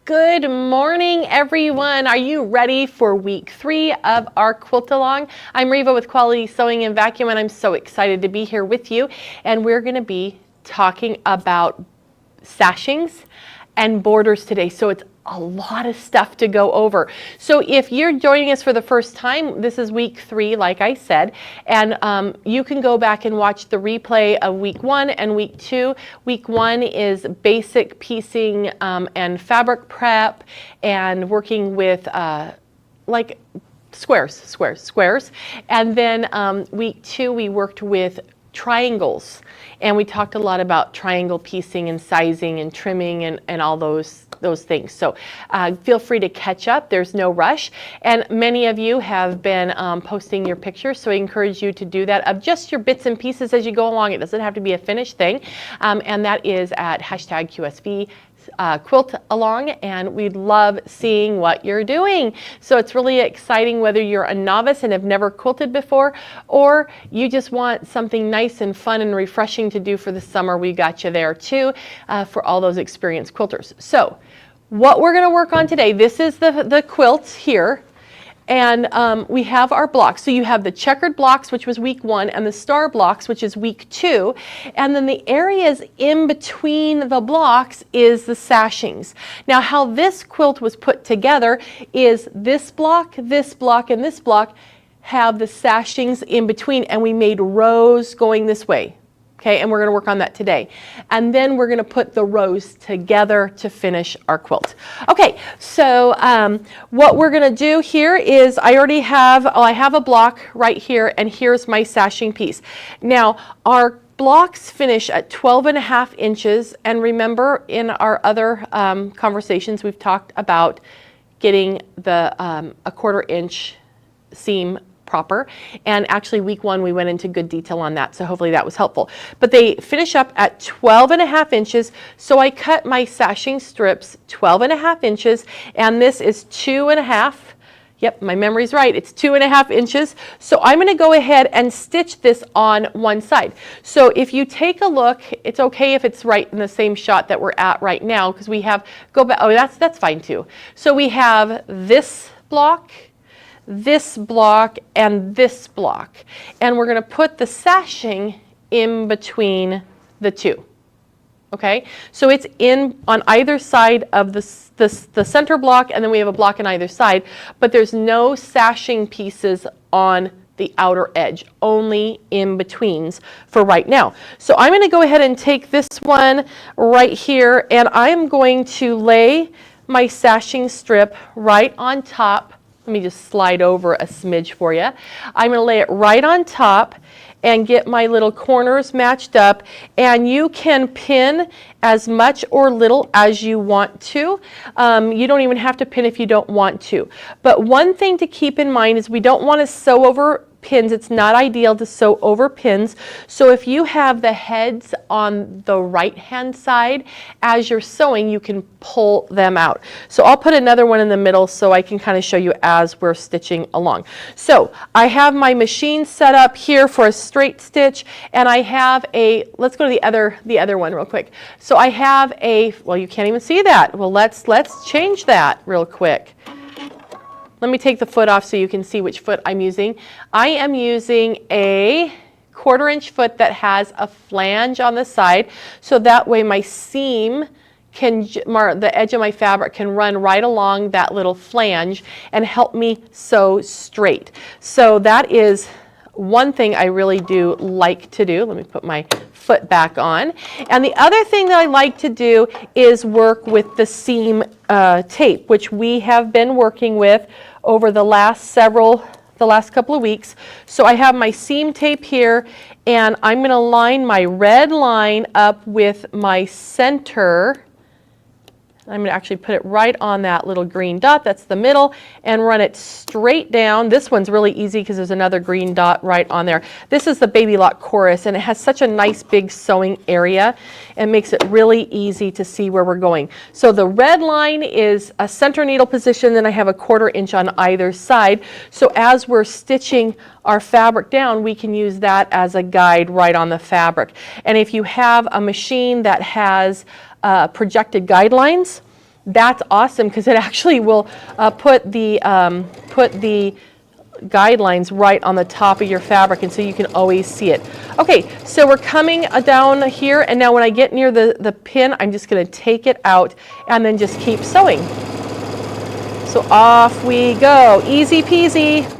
Good morning, everyone. Are you ready for week 3 of our quilt along? I'm Reva with Quality Sewing and Vacuum, and I'm so excited to be here with you. And we're going to be talking about sashings and borders today. So it's a lot of stuff to go over. So if you're joining us for the first time, this is week 3, like I said, and you can go back and watch the replay of week 1 and week 2. Week 1 is basic piecing and fabric prep and working with like squares. And then week 2, we worked with triangles, and we talked a lot about triangle piecing and sizing and trimming and all those things. So feel free to catch up. There's no rush. And many of you have been posting your pictures, so I encourage you to do that of just your bits and pieces as you go along. It doesn't have to be a finished thing. And that is at hashtag QSV. Quilt along, and we'd love seeing what you're doing. So it's really exciting whether you're a novice and have never quilted before, or you just want something nice and fun and refreshing to do for the summer. We got you there too for all those experienced quilters. So what we're going to work on today, this is the quilt here. And we have our blocks. So you have the checkered blocks, which was week 1, and the star blocks, which is week 2. And then the areas in between the blocks is the sashings. Now, how this quilt was put together is this block, and this block have the sashings in between, and we made rows going this way. Okay, and we're going to work on that today. And then we're going to put the rows together to finish our quilt. Okay, so what we're going to do here is I have a block right here, and here's my sashing piece. Now, our blocks finish at 12.5 inches, and remember in our other conversations we've talked about getting the a 1/4 inch seam proper, and actually week 1 we went into good detail on that, so hopefully that was helpful. But they finish up at 12.5 inches, so I cut my sashing strips 12.5 inches, and this is 2.5. Yep, my memory's right, it's 2.5 inches. So I'm going to go ahead and stitch this on one side. So if you take a look, it's okay if it's right in the same shot that we're at right now, because we have, go back, oh that's fine too. So we have this block, this block, and this block, and we're going to put the sashing in between the two. Okay, so it's in on either side of the center block, and then we have a block on either side, but there's no sashing pieces on the outer edge, only in betweens for right now. So I'm going to go ahead and take this one right here, and I'm going to lay my sashing strip right on top. Let me just slide over a smidge for you. I'm going to lay it right on top and get my little corners matched up, and you can pin as much or little as you want to. You don't even have to pin if you don't want to. But one thing to keep in mind is we don't want to sew over pins. It's not ideal to sew over pins. So if you have the heads on the right hand side as you're sewing, you can pull them out. So I'll put another one in the middle so I can kind of show you as we're stitching along. So I have my machine set up here for a straight stitch, and I have a, let's go to the other one real quick. So I have a, well, you can't even see that. Well, let's change that real quick. Let me take the foot off so you can see which foot I'm using. I am using a 1/4 inch foot that has a flange on the side, so that way my seam can, the edge of my fabric can run right along that little flange and help me sew straight. So that is one thing I really do like to do. Let me put my foot back on. And the other thing that I like to do is work with the seam tape, which we have been working with over the last couple of weeks. So I have my seam tape here, and I'm going to line my red line up with my center. I'm going to actually put it right on that little green dot, that's the middle, and run it straight down. This one's really easy because there's another green dot right on there. This is the Baby Lock Chorus, and it has such a nice big sewing area. It makes it really easy to see where we're going. So the red line is a center needle position, then I have a 1/4 inch on either side. So as we're stitching our fabric down, we can use that as a guide right on the fabric. And if you have a machine that has projected guidelines, that's awesome because it actually will put the guidelines right on the top of your fabric, and so you can always see it. Okay, so we're coming down here, and now when I get near the pin, I'm just going to take it out and then just keep sewing. So off we go. Easy peasy.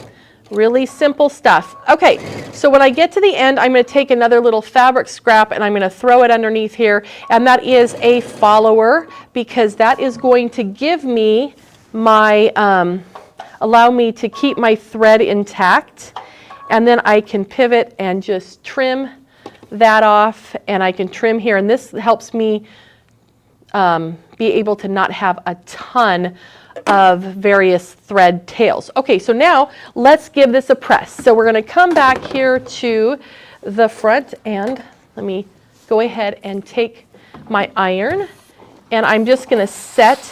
Really simple stuff. Okay, so when I get to the end, I'm going to take another little fabric scrap and I'm going to throw it underneath here, and that is a follower because that is going to give me my allow me to keep my thread intact, and then I can pivot and just trim that off, and I can trim here, and this helps me be able to not have a ton of various thread tails. Okay, so now let's give this a press. So we're going to come back here to the front, and let me go ahead and take my iron, and I'm just going to set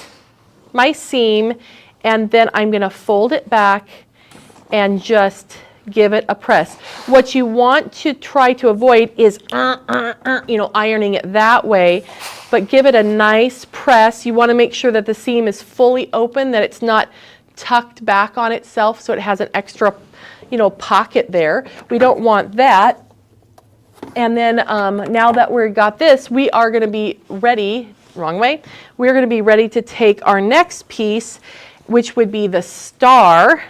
my seam, and then I'm going to fold it back and just give it a press. What you want to try to avoid is ironing it that way, but give it a nice press. You want to make sure that the seam is fully open, that it's not tucked back on itself so it has an extra pocket there. We don't want that. And then now that we've got this, we are going to be ready, wrong way, we're going to be ready to take our next piece, which would be the star,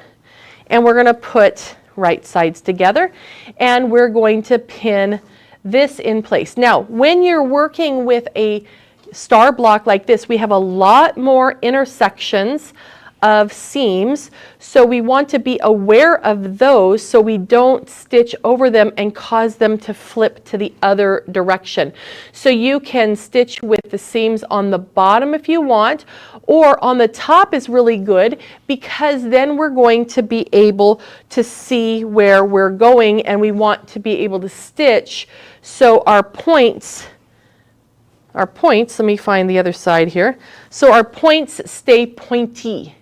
and we're going to put right sides together, and we're going to pin this in place. Now, when you're working with a star block like this, we have a lot more intersections of seams, so we want to be aware of those so we don't stitch over them and cause them to flip to the other direction. So you can stitch with the seams on the bottom if you want, or on the top is really good because then we're going to be able to see where we're going, and we want to be able to stitch so our points, let me find the other side here, so our points stay pointy.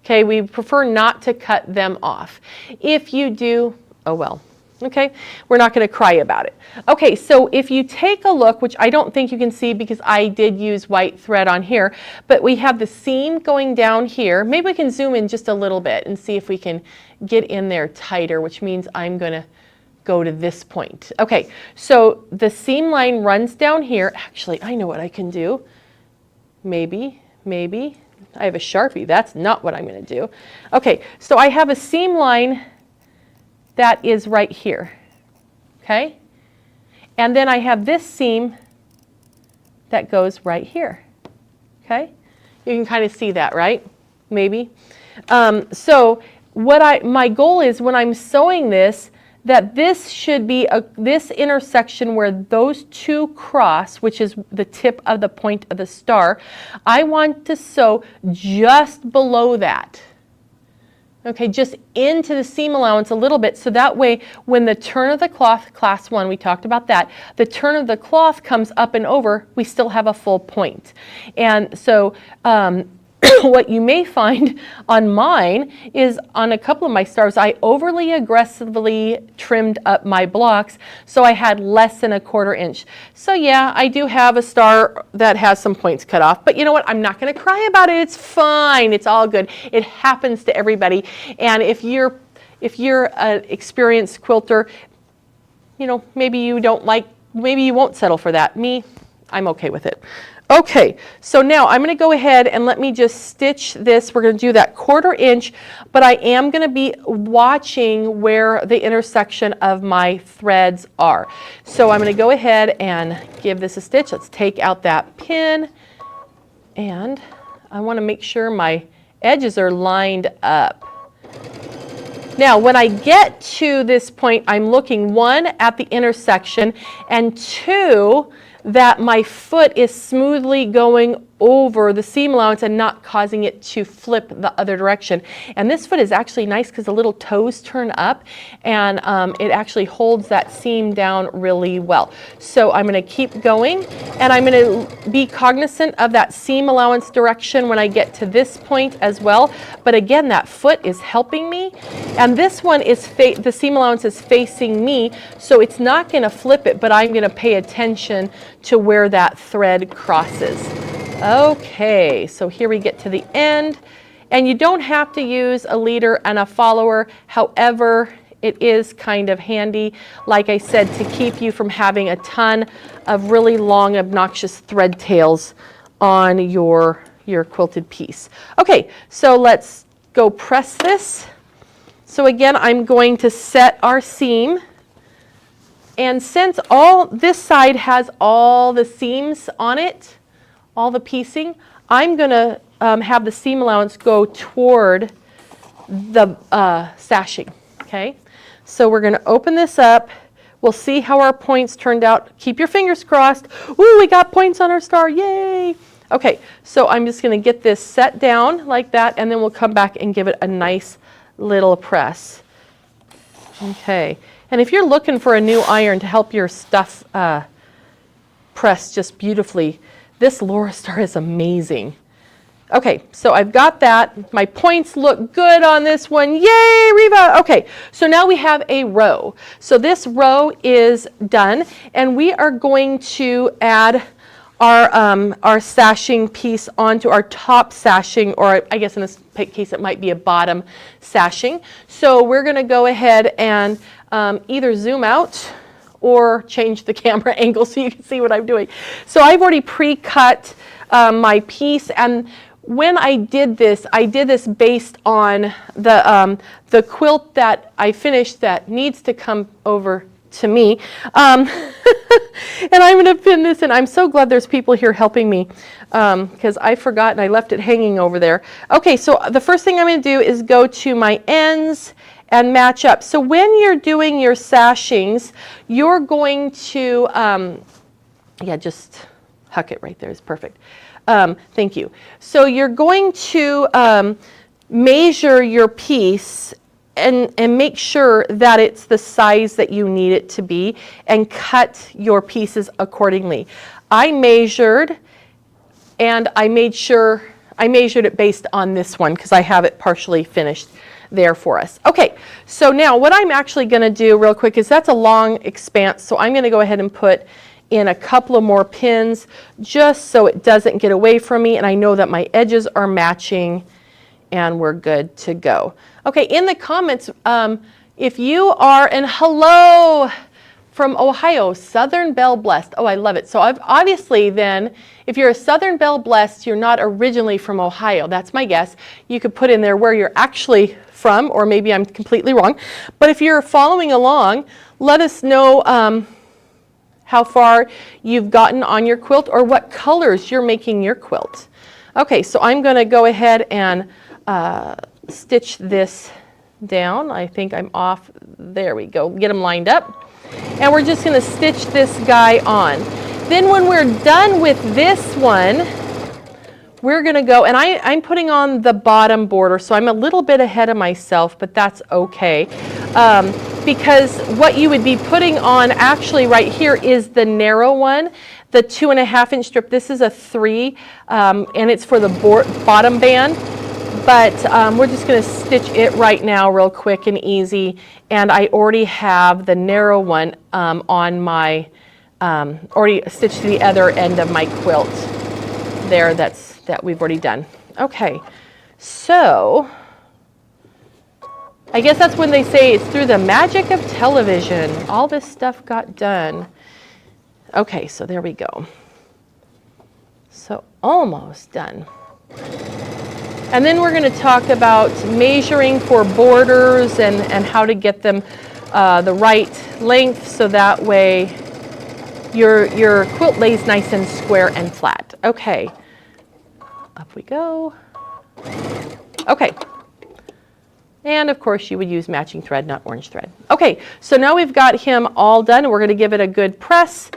Okay, we prefer not to cut them off. If you do, oh well. Okay, we're not going to cry about it. Okay, so if you take a look, which I don't think you can see because I did use white thread on here, but we have the seam going down here. Maybe we can zoom in just a little bit and see if we can get in there tighter, which means I'm going to go to this point. Okay, so the seam line runs down here. Actually, I know what I can do. Maybe. I have a Sharpie. That's not what I'm going to do. Okay, so I have a seam line that is right here. Okay? And then I have this seam that goes right here. Okay? You can kind of see that, right? Maybe. So my goal is when I'm sewing this, that this should be this intersection where those two cross, which is the tip of the point of the star, I want to sew just below that. Okay, just into the seam allowance a little bit, so that way when the turn of the cloth, class 1, we talked about that, the turn of the cloth comes up and over, we still have a full point. And so what you may find on mine is on a couple of my stars, I overly aggressively trimmed up my blocks, so I had less than 1/4 inch. So yeah, I do have a star that has some points cut off, but you know what? I'm not going to cry about it. It's fine. It's all good. It happens to everybody. And if you're an experienced quilter, maybe you won't settle for that. Me, I'm okay with it. Okay, so now I'm going to go ahead and let me just stitch this. We're going to do that 1/4 inch, but I am going to be watching where the intersection of my threads are. So I'm going to go ahead and give this a stitch. Let's take out that pin, and I want to make sure my edges are lined up. Now, when I get to this point, I'm looking, 1, at the intersection, and 2, that my foot is smoothly going over the seam allowance and not causing it to flip the other direction. And this foot is actually nice because the little toes turn up, and it actually holds that seam down really well. So I'm going to keep going, and I'm going to be cognizant of that seam allowance direction when I get to this point as well. But again, that foot is helping me, and this one is the seam allowance is facing me, so it's not going to flip it, but I'm going to pay attention to where that thread crosses. Okay, so here we get to the end, and you don't have to use a leader and a follower. However, it is kind of handy, like I said, to keep you from having a ton of really long, obnoxious thread tails on your quilted piece. Okay, so let's go press this. So again, I'm going to set our seam. And since this side has all the seams on it, all the piecing, I'm going to have the seam allowance go toward the sashing, okay? So we're going to open this up. We'll see how our points turned out. Keep your fingers crossed. Ooh, we got points on our star, yay! Okay, so I'm just going to get this set down like that, and then we'll come back and give it a nice little press. Okay, and if you're looking for a new iron to help your stuff press just beautifully, this Laura Star is amazing. Okay, so I've got that. My points look good on this one. Yay, Reva! Okay, so now we have a row. So this row is done, and we are going to add our sashing piece onto our top sashing, or I guess in this case it might be a bottom sashing. So we're going to go ahead and either zoom out or change the camera angle so you can see what I'm doing. So I've already pre-cut my piece, and when I did this based on the quilt that I finished that needs to come over to me. And I'm going to pin this in. I'm so glad there's people here helping me because I forgot and I left it hanging over there. Okay, so the first thing I'm going to do is go to my ends and match up. So when you're doing your sashings, you're going to, yeah, just huck it right there is perfect. Thank you. So you're going to measure your piece and make sure that it's the size that you need it to be and cut your pieces accordingly. I measured and I measured it based on this one because I have it partially finished there for us. Okay, so now what I'm actually going to do real quick is that's a long expanse, so I'm going to go ahead and put in a couple of more pins just so it doesn't get away from me and I know that my edges are matching and we're good to go. Okay, in the comments, if you are, and hello from Ohio, Southern Belle Blessed. Oh, I love it. So obviously then, if you're a Southern Belle Blessed, you're not originally from Ohio. That's my guess. You could put in there where you're actually from, or maybe I'm completely wrong. But if you're following along, let us know how far you've gotten on your quilt or what colors you're making your quilt. Okay, so I'm going to go ahead and stitch this down. I think I'm off. There we go. Get them lined up. And we're just going to stitch this guy on. Then when we're done with this one, we're going to go, and I'm putting on the bottom border, so I'm a little bit ahead of myself, but that's okay. Because what you would be putting on actually right here is the narrow one, the 2.5 inch strip. This is a 3, and it's for the bottom band. But we're just going to stitch it right now real quick and easy. And I already have the narrow one on my, already stitched to the other end of my quilt there that we've already done. Okay, so I guess that's when they say it's through the magic of television. All this stuff got done. Okay, so there we go. So almost done. And then we're going to talk about measuring for borders and how to get them the right length so that way your quilt lays nice and square and flat. Okay, up we go. Okay, and of course you would use matching thread, not orange thread. Okay, so now we've got him all done. We're going to give it a good press,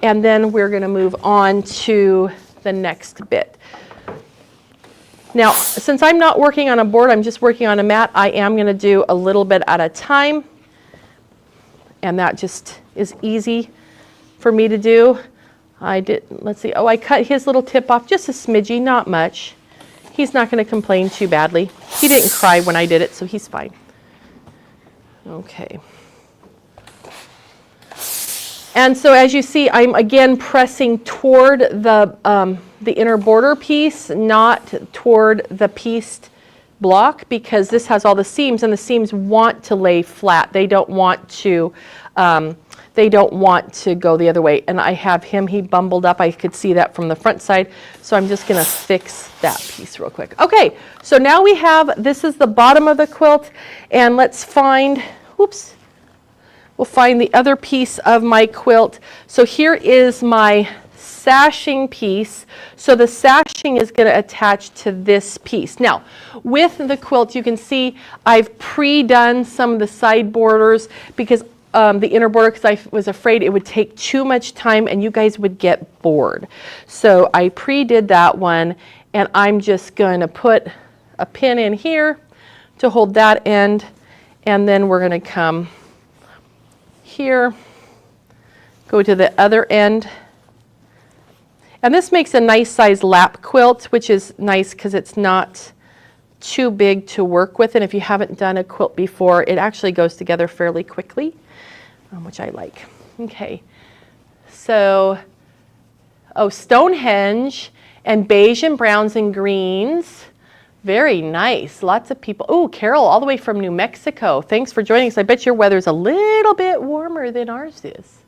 and then we're going to move on to the next bit. Now, since I'm not working on a board, I'm just working on a mat, I am going to do a little bit at a time. And that just is easy for me to do. Let's see, I cut his little tip off just a smidgy, not much. He's not going to complain too badly. He didn't cry when I did it, so he's fine. Okay. And so as you see, I'm again pressing toward the the inner border piece, not toward the pieced block, because this has all the seams, and the seams want to lay flat. They don't want to go the other way. And I have him, he bumbled up. I could see that from the front side. So I'm just going to fix that piece real quick. Okay, so now we have, this is the bottom of the quilt, and let's find, oops, we'll find the other piece of my quilt. So here is my sashing piece. So the sashing is going to attach to this piece. Now, with the quilt, you can see I've pre-done some of the side borders, because the inner border, because I was afraid it would take too much time and you guys would get bored. So I pre-did that one, and I'm just going to put a pin in here to hold that end, and then we're going to come here, go to the other end. And this makes a nice size lap quilt, which is nice because it's not too big to work with. And if you haven't done a quilt before, it actually goes together fairly quickly, which I like. Okay, so, Stonehenge and beige and browns and greens. Very nice. Lots of people. Oh, Carol, all the way from New Mexico. Thanks for joining us. I bet your weather's a little bit warmer than ours is,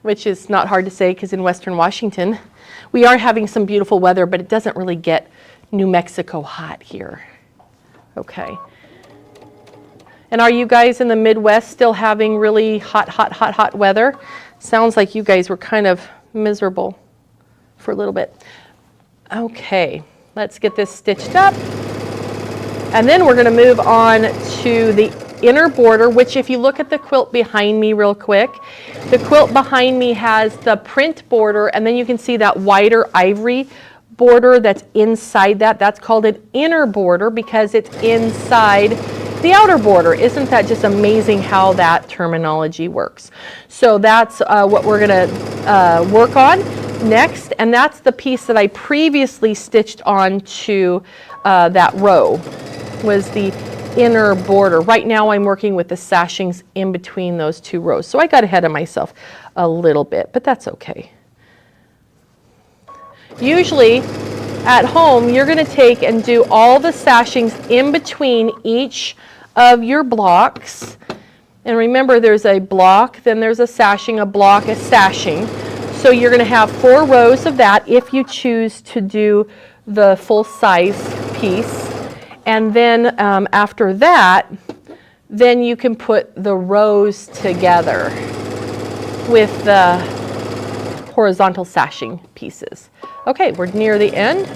which is not hard to say because in Western Washington, we are having some beautiful weather, but it doesn't really get New Mexico hot here. Okay. And are you guys in the Midwest still having really hot weather? Sounds like you guys were kind of miserable for a little bit. Okay, let's get this stitched up. And then we're going to move on to the inner border, which if you look at the quilt behind me real quick, the quilt behind me has the print border, and then you can see that wider ivory border that's inside that. That's called an inner border because it's inside the outer border. Isn't that just amazing how that terminology works? So that's what we're going to work on next, and that's the piece that I previously stitched onto that row, was the inner border. Right now I'm working with the sashings in between those two rows. So I got ahead of myself a little bit, but that's okay. Usually at home, you're going to take and do all the sashings in between each of your blocks. And remember, there's a block, then there's a sashing, a block, a sashing. So you're going to have 4 rows of that if you choose to do the full size piece. And then after that, then you can put the rows together with the horizontal sashing pieces. Okay, we're near the end.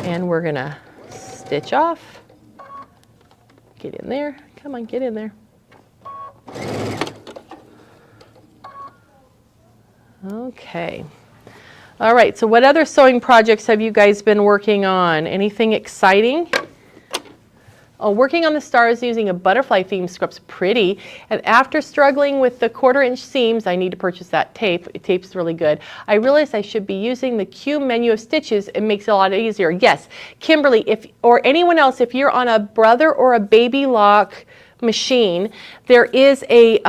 And we're going to stitch off. Get in there. Come on, get in there. Okay. All right, so what other sewing projects have you guys been working on? Anything exciting? Oh, working on the stars using a butterfly theme script's pretty. And after struggling with the 1/4 inch seams, I need to purchase that tape. Tape's really good. I realized I should be using the Q menu of stitches. It makes it a lot easier. Yes, Kimberly, or anyone else, if you're on a Brother or a Baby Lock machine, there is a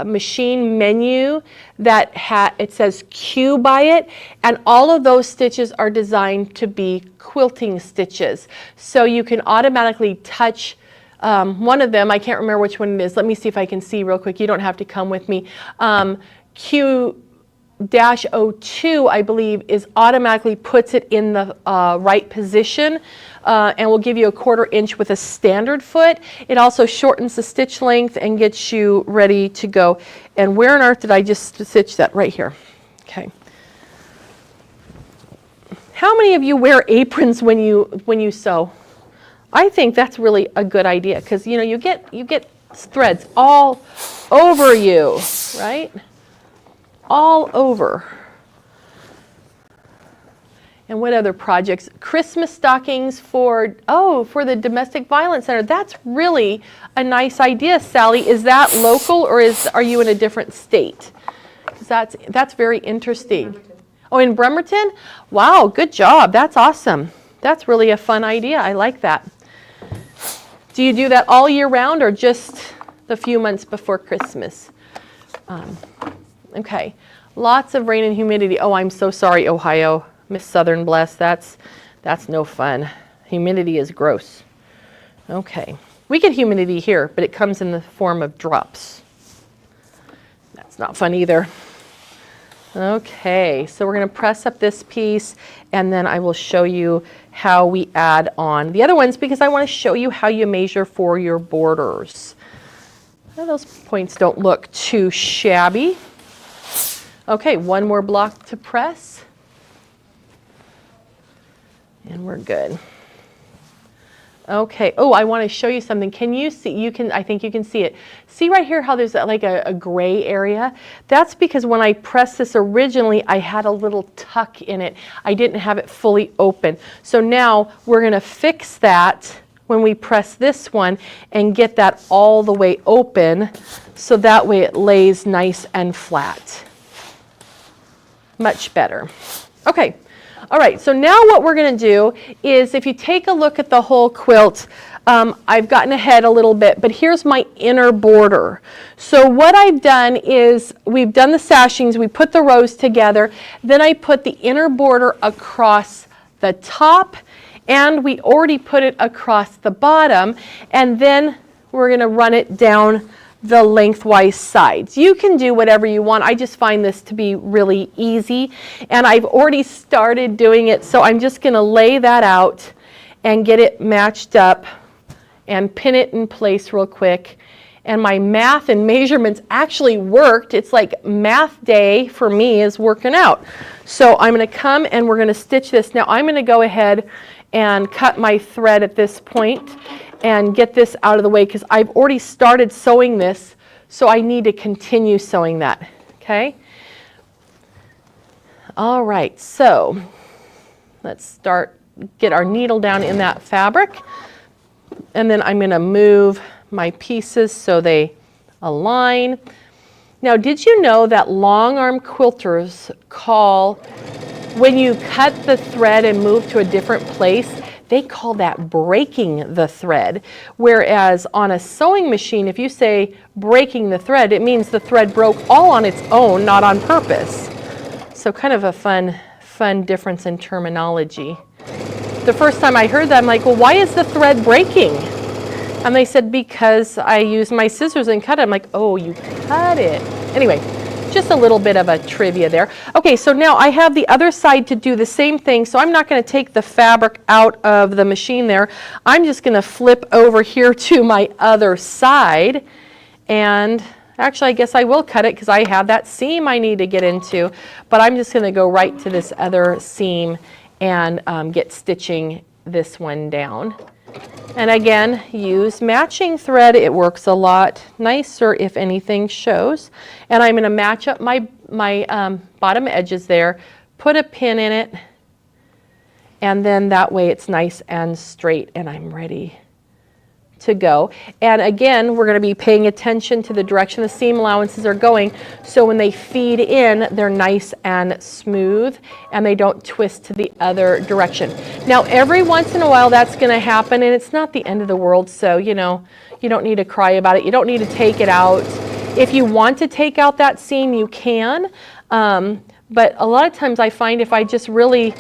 machine menu that it says Q by it, and all of those stitches are designed to be quilting stitches. So you can automatically touch one of them. I can't remember which one it is. Let me see if I can see real quick. You don't have to come with me. Q-02, I believe, is automatically puts it in the right position. And will give you a 1/4 inch with a standard foot. It also shortens the stitch length and gets you ready to go. And where on earth did I just stitch that? Right here. Okay. How many of you wear aprons when you sew? I think that's really a good idea because you get threads all over you, right? All over. And what other projects? Christmas stockings for the Domestic Violence Center. That's really a nice idea, Sally. Is that local or are you in a different state? 'Cause that's very interesting. Oh, in Bremerton? Wow, good job. That's awesome. That's really a fun idea. I like that. Do you do that all year round or just the few months before Christmas? Okay. Lots of rain and humidity. Oh, I'm so sorry, Ohio. Miss Southern Bless, that's no fun. Humidity is gross. Okay. We get humidity here, but it comes in the form of drops. That's not fun either. Okay, so we're going to press up this piece, and then I will show you how we add on the other ones, because I want to show you how you measure for your borders. Now, those points don't look too shabby. Okay, one more block to press, and we're good. Okay. Oh, I want to show you something. Can you see? I think you can see it. See right here how there's like a gray area? That's because when I pressed this originally, I had a little tuck in it. I didn't have it fully open. So now we're going to fix that when we press this one and get that all the way open, so that way it lays nice and flat. Much better. Okay. All right, so now what we're going to do is, if you take a look at the whole quilt, I've gotten ahead a little bit, but here's my inner border. So what I've done is, we've done the sashings, we put the rows together, then I put the inner border across the top, and we already put it across the bottom, and then we're going to run it down the lengthwise sides. You can do whatever you want. I just find this to be really easy, and I've already started doing it, so I'm just going to lay that out and get it matched up and pin it in place real quick. And my math and measurements actually worked. It's like math day for me is working out. So I'm going to come and we're going to stitch this. Now I'm going to go ahead and cut my thread at this point and get this out of the way, because I've already started sewing this, so I need to continue sewing that. Okay? All right, so let's get our needle down in that fabric, and then I'm going to move my pieces so they align. Now, did you know that long arm quilters call, when you cut the thread and move to a different place, they call that breaking the thread. Whereas on a sewing machine, if you say breaking the thread, it means the thread broke all on its own, not on purpose. So kind of a fun difference in terminology. The first time I heard that, I'm like, well, why is the thread breaking? And they said, because I used my scissors and cut it. I'm like, oh, you cut it. Anyway, just a little bit of a trivia there. Okay, so now I have the other side to do the same thing, so I'm not going to take the fabric out of the machine there. I'm just going to flip over here to my other side, and actually I guess I will cut it because I have that seam I need to get into, but I'm just going to go right to this other seam and get stitching this one down. And again, use matching thread. It works a lot nicer if anything shows. And I'm going to match up my bottom edges there, put a pin in it, and then that way it's nice and straight, and I'm ready to go. And again, we're going to be paying attention to the direction the seam allowances are going, so when they feed in, they're nice and smooth and they don't twist to the other direction. Now, every once in a while that's going to happen, and it's not the end of the world, so you don't need to cry about it. You don't need to take it out. If you want to take out that seam, you can, but a lot of times I find if I just really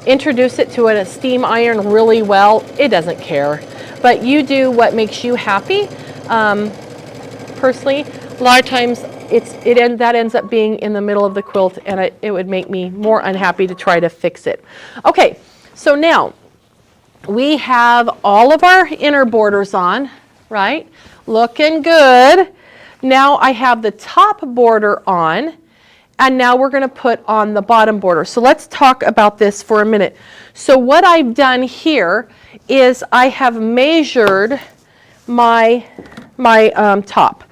introduce it to a steam iron really well, it doesn't care. But you do what makes you happy. Personally, a lot of times that ends up being in the middle of the quilt, and it would make me more unhappy to try to fix it. Okay, so now we have all of our inner borders on, right? Looking good. Now I have the top border on, and now we're going to put on the bottom border. So let's talk about this for a minute. So what I've done here is I have measured my top.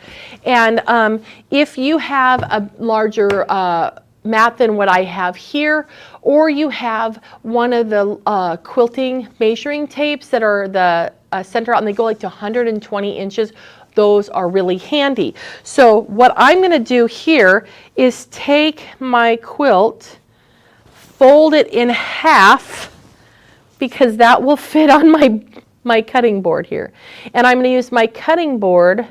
And if you have a larger mat than what I have here, or you have one of the quilting measuring tapes that are the center out, and they go like to 120 inches, those are really handy. So what I'm going to do here is take my quilt, fold it in half, because that will fit on my cutting board here. And I'm going to use my cutting board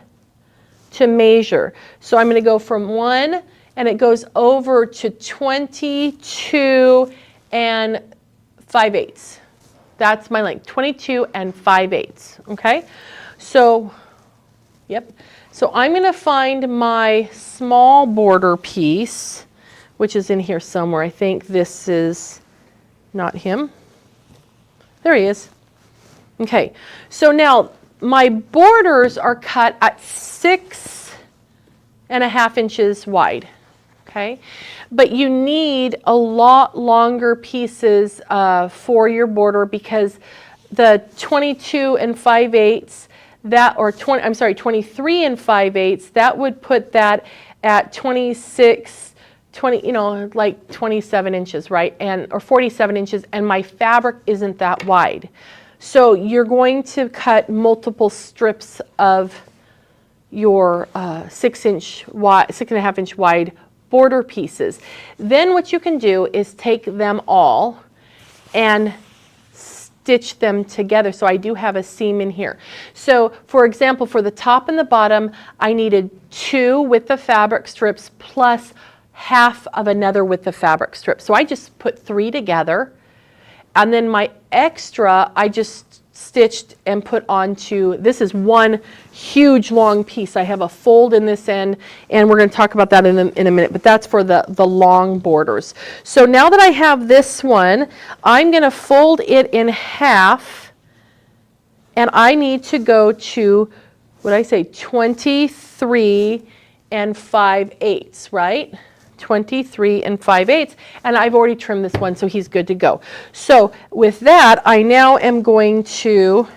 to measure. So I'm going to go from 1 and it goes over to 22 and 5/8. That's my length, 22 and 5/8, okay? So, yep. So I'm going to find my small border piece, which is in here somewhere. I think this is not him. There he is. Okay, so now my borders are cut at 6.5 inches wide. Okay, but you need a lot longer pieces for your border, because the 22 and 5/8, that, or 23 and 5/8, that would put that at 26, 20, you know, like 27 inches, right? Or 47 inches, and my fabric isn't that wide. So you're going to cut multiple strips of your 6.5 inch wide border pieces. Then what you can do is take them all and stitch them together. So I do have a seam in here. So for example, for the top and the bottom, I needed 2 with the fabric strips plus half of another with the fabric strip. So I just put 3 together, and then my extra I just stitched and put onto, this is one huge long piece. I have a fold in this end, and we're going to talk about that in a minute, but that's for the long borders. So now that I have this one, I'm going to fold it in half, and I need to go to, what did I say, 23 and 5/8, right? 23 and 5/8, and I've already trimmed this one, so he's good to go. So with that, I now am going to,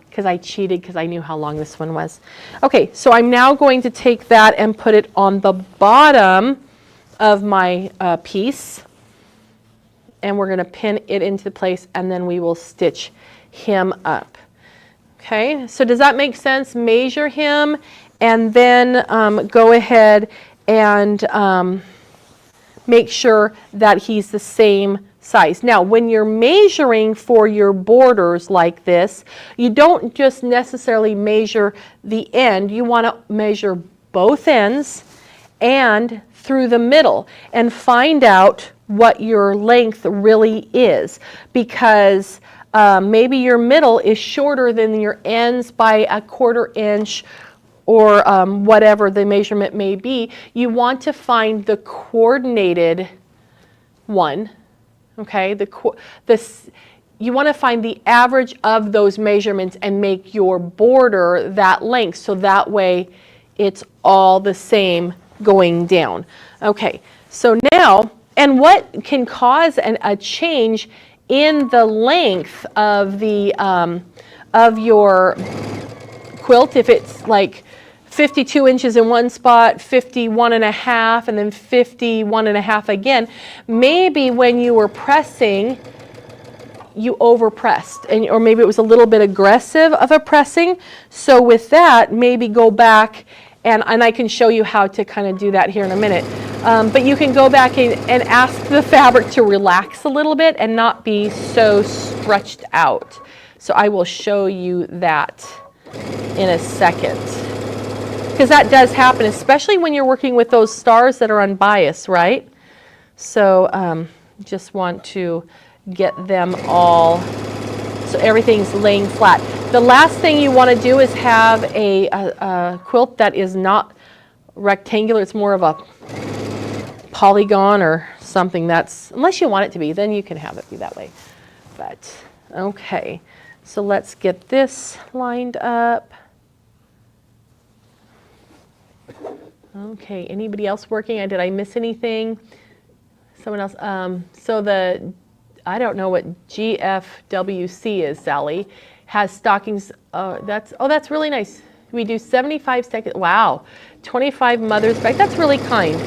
because I cheated because I knew how long this one was. Okay, so I'm now going to take that and put it on the bottom of my piece, and we're going to pin it into place, and then we will stitch him up. Okay, so does that make sense? Measure him, and then go ahead and make sure that he's the same size. Now, when you're measuring for your borders like this, you don't just necessarily measure the end. You want to measure both ends and through the middle and find out what your length really is, because maybe your middle is shorter than your ends by 1/4 inch, or whatever the measurement may be. You want to find the coordinated one, okay? You want to find the average of those measurements and make your border that length, so that way it's all the same going down. Okay, so now, and what can cause a change in the length of the of your quilt, if it's like 52 inches in one spot, 51.5, and then 51.5 again. Maybe when you were pressing, you overpressed, or maybe it was a little bit aggressive of a pressing. So with that, maybe go back, and I can show you how to kind of do that here in a minute. But you can go back and ask the fabric to relax a little bit and not be so stretched out. So I will show you that in a second, because that does happen, especially when you're working with those stars that are unbiased, right? So just want to get them all so everything's laying flat. The last thing you want to do is have a quilt that is not rectangular. It's more of a polygon or something. That's, unless you want it to be, then you can have it be that way. But okay, so let's get this lined up. Okay, anybody else working? Did I miss anything? Someone else? So I don't know what GFWC is, Sally, has stockings. That's really nice. We do 75 seconds. Wow, 25 mother's back. That's really kind.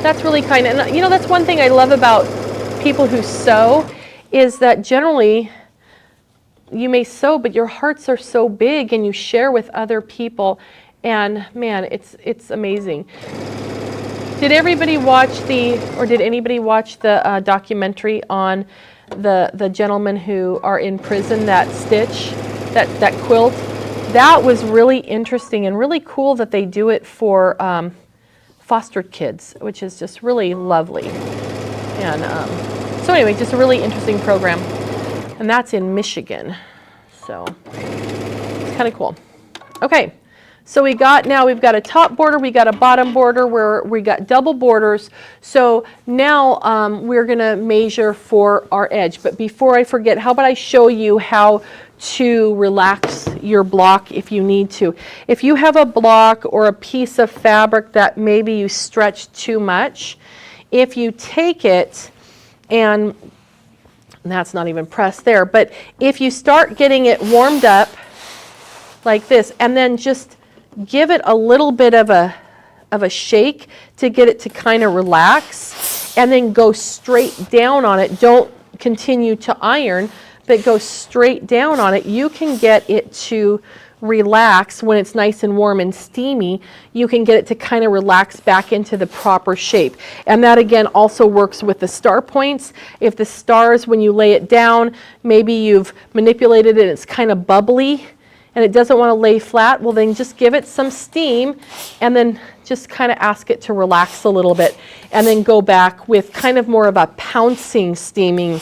That's really kind. And you know, that's one thing I love about people who sew, is that generally you may sew, but your hearts are so big and you share with other people. And man, it's amazing. Did anybody watch the documentary on the gentlemen who are in prison that stitch, that quilt? That was really interesting and really cool that they do it for fostered kids, which is just really lovely. And so anyway, just a really interesting program. And that's in Michigan. So it's kind of cool. Okay, so we've got a top border, we got a bottom border where we got double borders. So now we're going to measure for our edge. But before I forget, how about I show you how to relax your block if you need to. If you have a block or a piece of fabric that maybe you stretch too much, if you take it, and that's not even pressed there, but if you start getting it warmed up like this and then just give it a little bit of a shake to get it to kind of relax, and then go straight down on it. Don't continue to iron, but go straight down on it. You can get it to relax when it's nice and warm and steamy. You can get it to kind of relax back into the proper shape. And that again also works with the star points. If the stars, when you lay it down, maybe you've manipulated it and it's kind of bubbly and it doesn't want to lay flat, well then just give it some steam and then just kind of ask it to relax a little bit, and then go back with kind of more of a pouncing steaming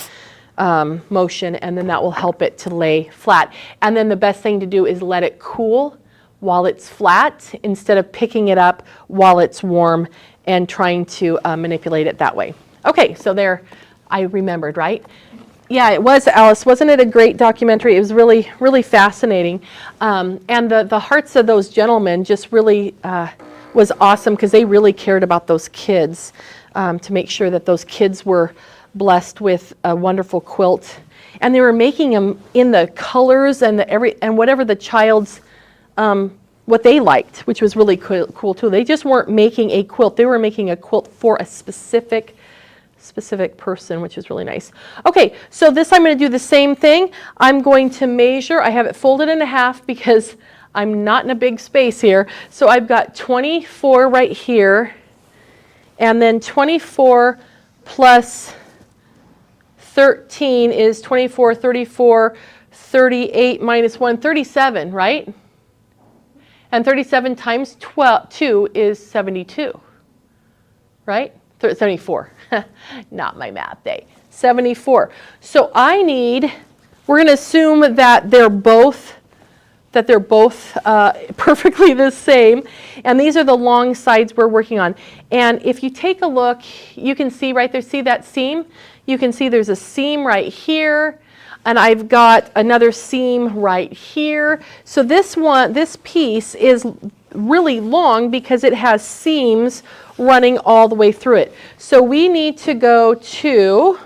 motion, and then that will help it to lay flat. And then the best thing to do is let it cool while it's flat instead of picking it up while it's warm and trying to manipulate it that way. Okay, so there, I remembered, right? Yeah, it was, Alice. Wasn't it a great documentary? It was really, really fascinating. And the hearts of those gentlemen just really was awesome, because they really cared about those kids, to make sure that those kids were blessed with a wonderful quilt, and they were making them in the colors and and whatever the child's what they liked, which was really cool too. They just weren't making a quilt; they were making a quilt for a specific person, which is really nice. Okay, so this I'm going to do the same thing. I'm going to measure. I have it folded in half because I'm not in a big space here. So I've got 24 right here, and then 24 plus 13 is 24, 34, 38 minus 1, 37, right? And 37 times 2 is 72, right? 74. Not my math day. 74. So we're going to assume that they're both perfectly the same. And these are the long sides we're working on. And if you take a look, you can see right there, see that seam? You can see there's a seam right here, and I've got another seam right here. So this piece is really long because it has seams running all the way through it. So we need to go to,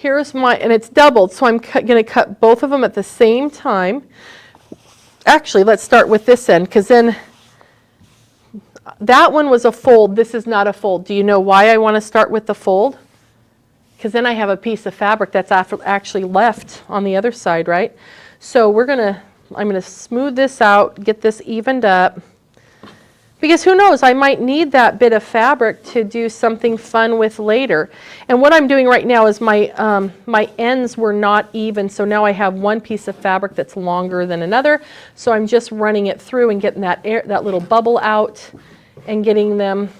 and it's doubled, so I'm going to cut both of them at the same time. Actually, let's start with this end, because then that one was a fold. This is not a fold. Do you know why I want to start with the fold? Because then I have a piece of fabric that's actually left on the other side, right? So I'm going to smooth this out, get this evened up, because who knows, I might need that bit of fabric to do something fun with later. And what I'm doing right now is my ends were not even, so now I have one piece of fabric that's longer than another. So I'm just running it through and getting that little bubble out and getting them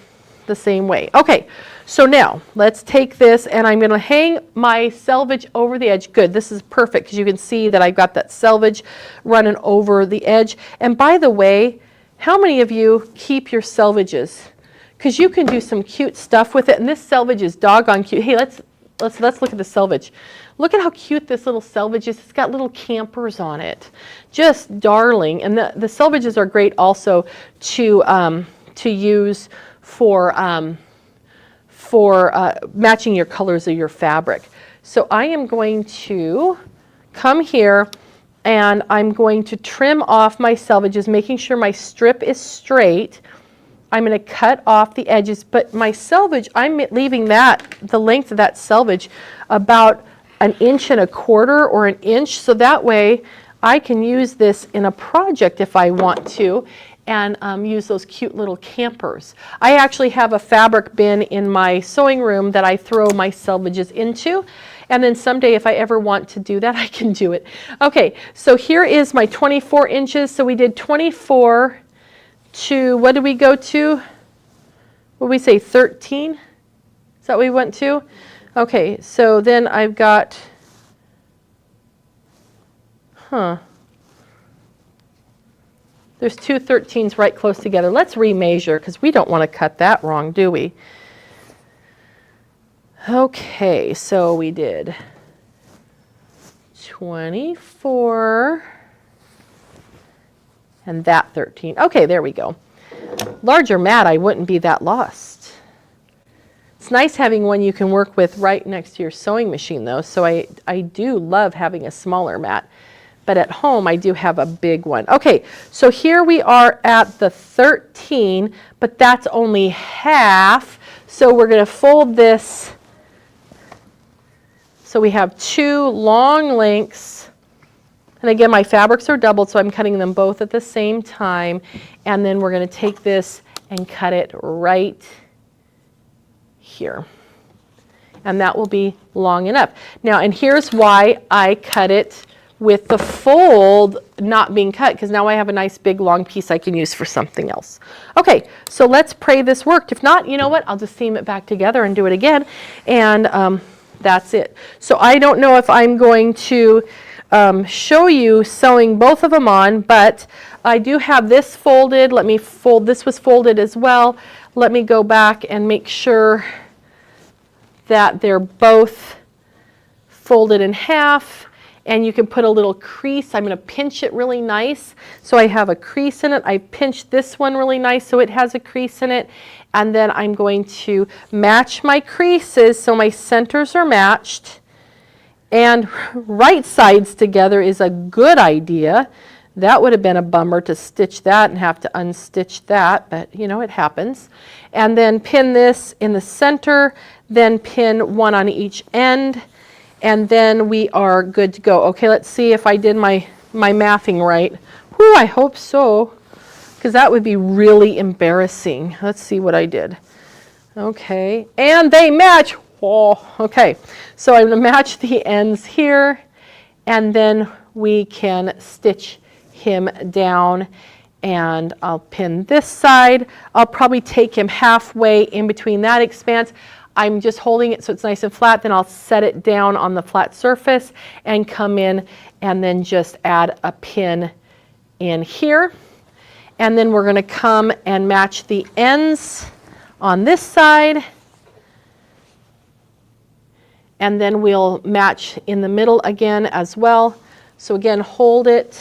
the same way. Okay, so now let's take this, and I'm going to hang my selvage over the edge. Good, this is perfect because you can see that I've got that selvage running over the edge. And by the way, how many of you keep your selvages? Because you can do some cute stuff with it, and this selvage is doggone cute. Hey, let's look at the selvage. Look at how cute this little selvage is. It's got little campers on it. Just darling. And the selvages are great also to use for matching your colors of your fabric. So I am going to come here, and I'm going to trim off my selvages, making sure my strip is straight. I'm going to cut off the edges, but my selvage, I'm leaving the length of that selvage about 1.25 inches or an inch, so that way I can use this in a project if I want to, and use those cute little campers. I actually have a fabric bin in my sewing room that I throw my selvages into, and then someday if I ever want to do that, I can do it. Okay, so here is my 24 inches. So we did 24 to, what did we go to? what did we say, 13? Is that what we went to? Okay, so then I've got, there's two 13s right close together. Let's remeasure because we don't want to cut that wrong, do we? Okay, so we did 24 and that 13. Okay, there we go. Larger mat, I wouldn't be that lost. It's nice having one you can work with right next to your sewing machine though, so I do love having a smaller mat. But at home, I do have a big one. Okay, so here we are at the 13, but that's only half. So we're going to fold this. So we have two long lengths. And again, my fabrics are doubled, so I'm cutting them both at the same time. And then we're going to take this and cut it right here. And that will be long enough. Now, and here's why I cut it with the fold not being cut, because now I have a nice big long piece I can use for something else. Okay, so let's pray this worked. If not, you know what? I'll just seam it back together and do it again. And that's it. So I don't know if I'm going to show you sewing both of them on, but I do have this folded. Let me fold. This was folded as well. Let me go back and make sure that they're both folded in half. And you can put a little crease. I'm going to pinch it really nice so I have a crease in it. I pinched this one really nice so it has a crease in it. And then I'm going to match my creases so my centers are matched. And right sides together is a good idea. That would have been a bummer to stitch that and have to unstitch that, but you know, it happens. And then pin this in the center, then pin one on each end. And then we are good to go. Okay, let's see if I did my mathing right. Whew, I hope so, because that would be really embarrassing. Let's see what I did. Okay, and they match. Oh, okay, so I'm going to match the ends here, and then we can stitch him down. And I'll pin this side. I'll probably take him halfway in between that expanse. I'm just holding it so it's nice and flat, then I'll set it down on the flat surface and come in and then just add a pin in here. And then we're going to come and match the ends on this side. And then we'll match in the middle again as well. So again, hold it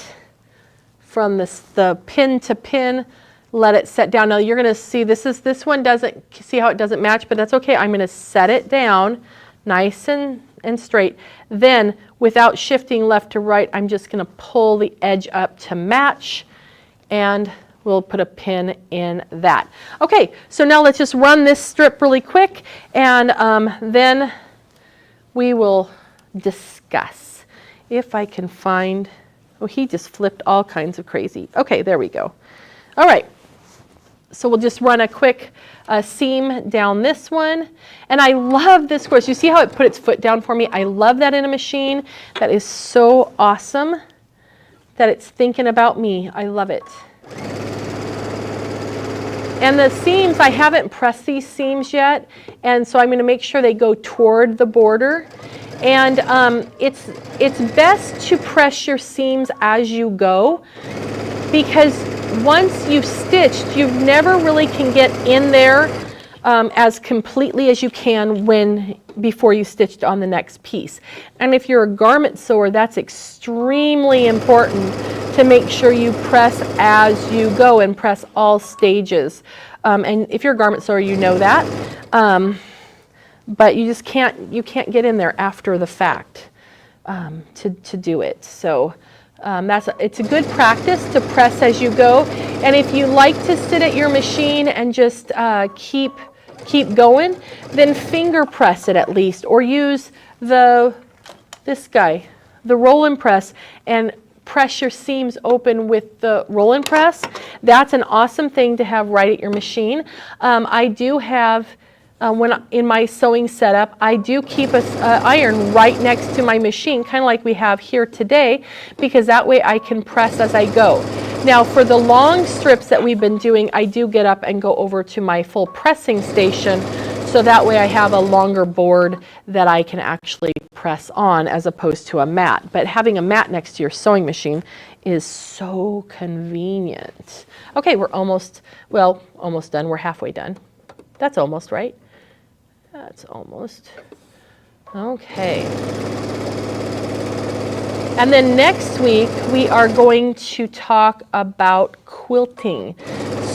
from the pin to pin. Let it set down. Now you're going to see this one doesn't, see how it doesn't match, but that's okay. I'm going to set it down nice and straight. Then without shifting left to right, I'm just going to pull the edge up to match, and we'll put a pin in that. Okay, so now let's just run this strip really quick, and then we will discuss. If I can find, oh, he just flipped all kinds of crazy. Okay, there we go. All right. So we'll just run a quick seam down this one. And I love this course. You see how it put its foot down for me? I love that in a machine. That is so awesome that it's thinking about me. I love it. And the seams, I haven't pressed these seams yet. And so I'm going to make sure they go toward the border. And it's best to press your seams as you go, because once you've stitched, you never really can get in there as completely as you can before you stitched on the next piece. And if you're a garment sewer, that's extremely important to make sure you press as you go and press all stages. And if you're a garment sewer, you know that. But you just can't get in there after the fact to do it. So it's a good practice to press as you go. And if you like to sit at your machine and just keep going, then finger press it at least, or use the roll and press, and press your seams open with the roll and press. That's an awesome thing to have right at your machine. I do have, in my sewing setup, I do keep an iron right next to my machine, kind of like we have here today, because that way I can press as I go. Now for the long strips that we've been doing, I do get up and go over to my full pressing station, so that way I have a longer board that I can actually press on as opposed to a mat. But having a mat next to your sewing machine is so convenient. Okay, we're almost done. We're halfway done. That's almost right. That's almost. Okay. And then next week, we are going to talk about quilting.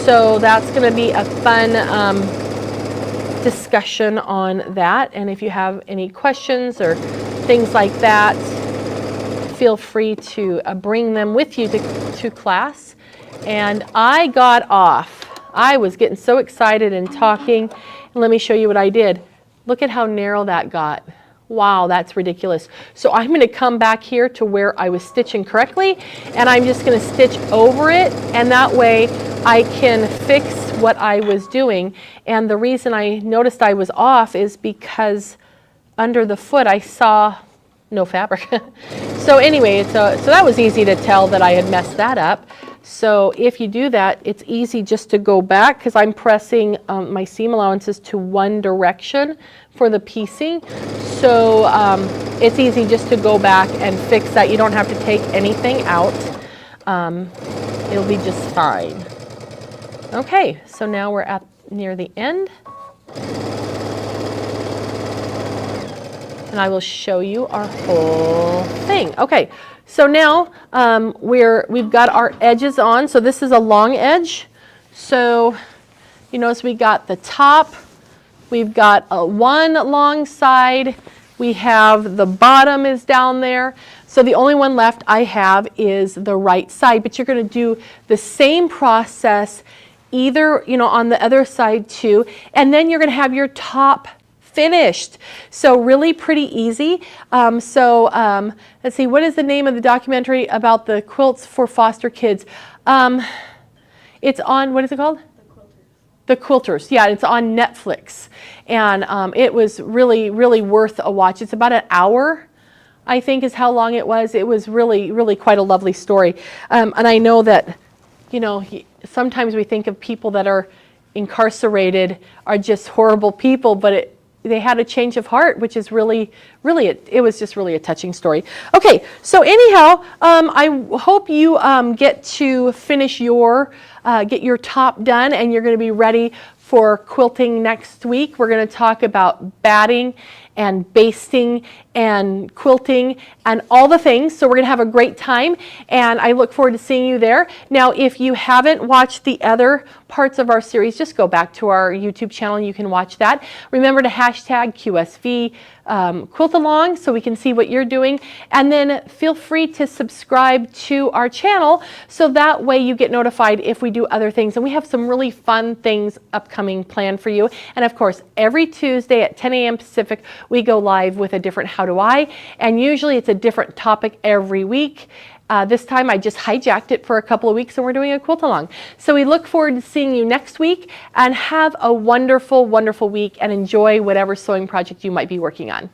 So that's going to be a fun discussion on that. And if you have any questions or things like that, feel free to bring them with you to class. And I got off. I was getting so excited and talking. And let me show you what I did. Look at how narrow that got. Wow, that's ridiculous. So I'm going to come back here to where I was stitching correctly, and I'm just going to stitch over it, and that way I can fix what I was doing. And the reason I noticed I was off is because under the foot I saw no fabric. So anyway, so that was easy to tell that I had messed that up. So if you do that, it's easy just to go back, because I'm pressing my seam allowances to one direction for the piecing. So it's easy just to go back and fix that. You don't have to take anything out. It'll be just fine. Okay, so now we're at near the end. And I will show you our whole thing. Okay, so now we've got our edges on. So this is a long edge. So you notice we got the top, we've got one long side, we have the bottom is down there. So the only one left I have is the right side, but you're going to do the same process either, on the other side too, and then you're going to have your top finished. So really pretty easy. Let's see, what is the name of the documentary about the quilts for foster kids? It's on, what is it called? The Quilters. Yeah, it's on Netflix. And it was really, really worth a watch. It's about an hour, I think, is how long it was. It was really, really quite a lovely story. And I know that, sometimes we think of people that are incarcerated are just horrible people, but they had a change of heart, which is really, it was just really a touching story. Okay, so anyhow, I hope you get to finish get your top done, and you're going to be ready for quilting next week. We're going to talk about batting and basting and quilting and all the things. So we're going to have a great time, and I look forward to seeing you there. Now, if you haven't watched the other parts of our series, just go back to our YouTube channel and you can watch that. Remember to hashtag QSV quilt along so we can see what you're doing, and then feel free to subscribe to our channel so that way you get notified if we do other things. And we have some really fun things upcoming planned for you. And of course, every Tuesday at 10 a.m. Pacific, we go live with a different How Do I, and usually it's a different topic every week. This time I just hijacked it for a couple of weeks, and we're doing a quilt along. So we look forward to seeing you next week, and have a wonderful, wonderful week, and enjoy whatever sewing project you might be working on.